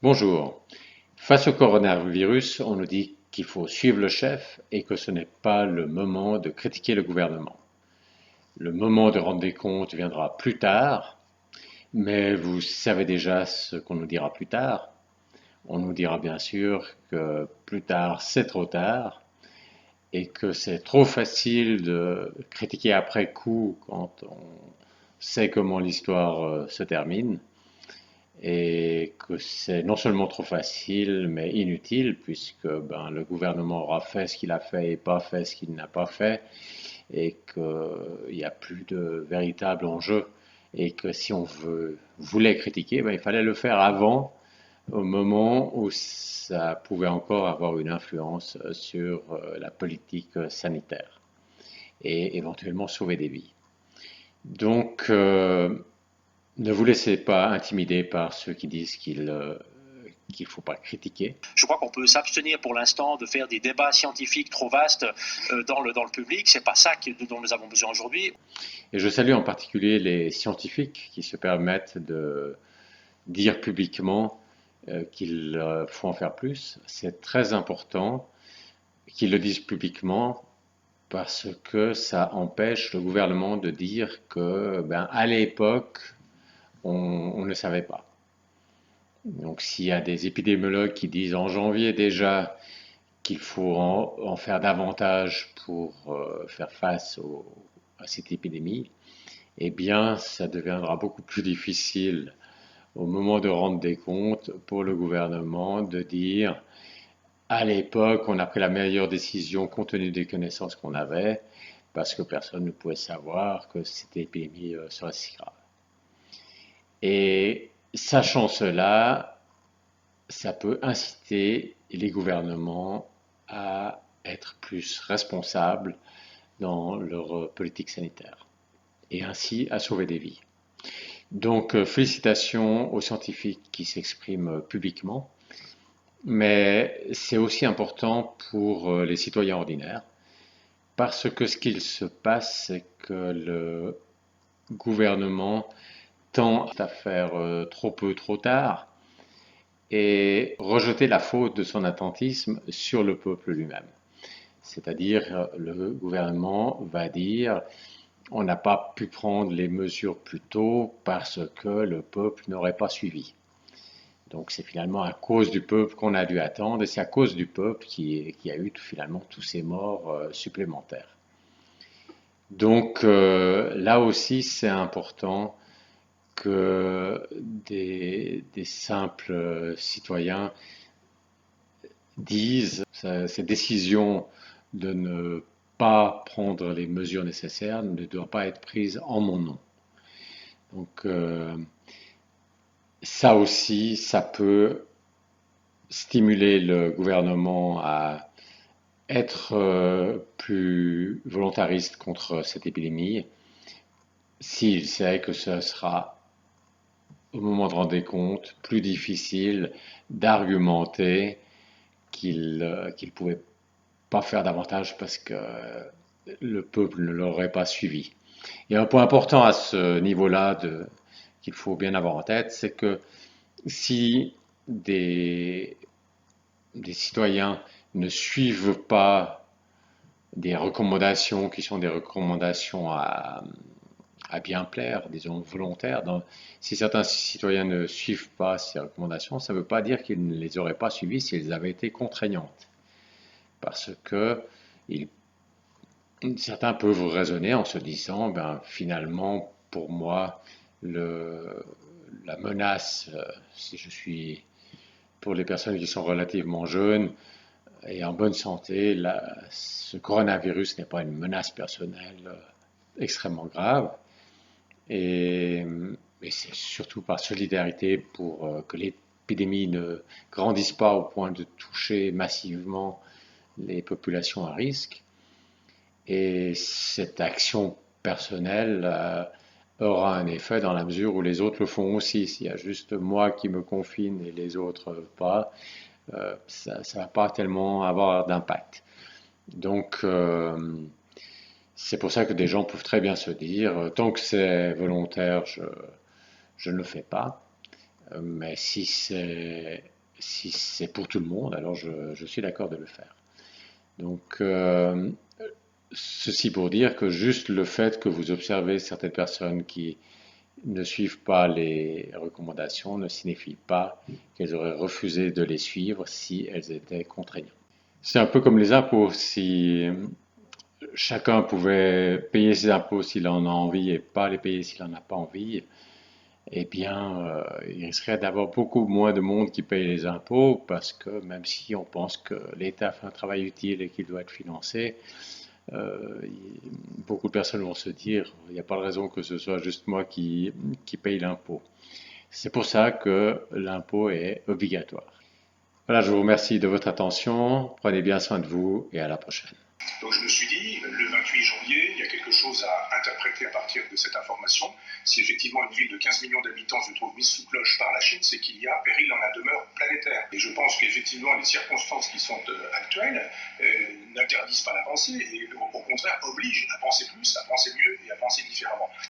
Bonjour. Face au coronavirus, on nous dit qu'il faut suivre le chef et que ce n'est pas le moment de critiquer le gouvernement. Le moment de rendre des comptes viendra plus tard, mais vous savez déjà ce qu'on nous dira plus tard. On nous dira bien sûr que plus tard c'est trop tard et que c'est trop facile de critiquer après coup quand on sait comment l'histoire se termine et que c'est non seulement trop facile, mais inutile, puisque le gouvernement aura fait ce qu'il a fait et pas fait ce qu'il n'a pas fait, et qu'il n'y a plus de véritable enjeu, et que si voulait critiquer, il fallait le faire avant, au moment où ça pouvait encore avoir une influence sur la politique sanitaire, et éventuellement sauver des vies. Donc, ne vous laissez pas intimider par ceux qui disent qu'il ne faut pas critiquer. Je crois qu'on peut s'abstenir pour l'instant de faire des débats scientifiques trop vastes dans le public. C'est pas ça dont nous avons besoin aujourd'hui. Et je salue en particulier les scientifiques qui se permettent de dire publiquement qu'il faut en faire plus. C'est très important qu'ils le disent publiquement parce que ça empêche le gouvernement de dire que, à l'époque, on ne savait pas. Donc s'il y a des épidémiologues qui disent en janvier déjà qu'il faut en faire davantage pour faire face à cette épidémie, eh bien ça deviendra beaucoup plus difficile au moment de rendre des comptes pour le gouvernement de dire à l'époque on a pris la meilleure décision compte tenu des connaissances qu'on avait parce que personne ne pouvait savoir que cette épidémie serait si grave. Et sachant cela, ça peut inciter les gouvernements à être plus responsables dans leur politique sanitaire et ainsi à sauver des vies. Donc félicitations aux scientifiques qui s'expriment publiquement, mais c'est aussi important pour les citoyens ordinaires parce que ce qu'il se passe, c'est que le gouvernement tend à faire trop peu, trop tard et rejeter la faute de son attentisme sur le peuple lui-même. C'est-à-dire, le gouvernement va dire on n'a pas pu prendre les mesures plus tôt parce que le peuple n'aurait pas suivi. Donc c'est finalement à cause du peuple qu'on a dû attendre et c'est à cause du peuple qui a eu finalement tous ces morts supplémentaires. Donc là aussi c'est important que des simples citoyens disent ces décisions de ne pas prendre les mesures nécessaires ne doivent pas être prises en mon nom. Donc ça aussi, ça peut stimuler le gouvernement à être plus volontariste contre cette épidémie s'il sait que ce sera au moment de rendre des comptes plus difficile d'argumenter qu'il ne pouvait pas faire davantage parce que le peuple ne l'aurait pas suivi. Et un point important à ce niveau-là qu'il faut bien avoir en tête, c'est que si des citoyens ne suivent pas des recommandations qui sont des recommandations à bien plaire, disons volontaires, si certains citoyens ne suivent pas ces recommandations, ça ne veut pas dire qu'ils ne les auraient pas suivies si elles avaient été contraignantes. Parce que certains peuvent raisonner en se disant, finalement, pour moi, la menace, si je suis pour les personnes qui sont relativement jeunes et en bonne santé, ce coronavirus n'est pas une menace personnelle extrêmement grave. Et c'est surtout par solidarité pour que l'épidémie ne grandisse pas au point de toucher massivement les populations à risque. Et cette action personnelle aura un effet dans la mesure où les autres le font aussi. S'il y a juste moi qui me confine et les autres pas, ça ne va pas tellement avoir d'impact. Donc, c'est pour ça que des gens peuvent très bien se dire, tant que c'est volontaire, je ne le fais pas. Mais si c'est pour tout le monde, alors je suis d'accord de le faire. Donc, ceci pour dire que juste le fait que vous observez certaines personnes qui ne suivent pas les recommandations ne signifie pas qu'elles auraient refusé de les suivre si elles étaient contraignantes. C'est un peu comme les impôts. Si chacun pouvait payer ses impôts s'il en a envie et pas les payer s'il n'en a pas envie, eh bien, il risquerait d'avoir beaucoup moins de monde qui paye les impôts parce que même si on pense que l'État fait un travail utile et qu'il doit être financé, euh, beaucoup de personnes vont se dire, il n'y a pas de raison que ce soit juste moi qui paye l'impôt. C'est pour ça que l'impôt est obligatoire. Voilà, je vous remercie de votre attention. Prenez bien soin de vous et à la prochaine. Donc je me suis dit, le 28 janvier, il y a quelque chose à interpréter à partir de cette information. Si effectivement une ville de 15 millions d'habitants se trouve mise sous cloche par la Chine, c'est qu'il y a péril dans la demeure planétaire. Et je pense qu'effectivement les circonstances qui sont actuelles n'interdisent pas la pensée et au contraire obligent à penser plus, à penser mieux et à penser différemment.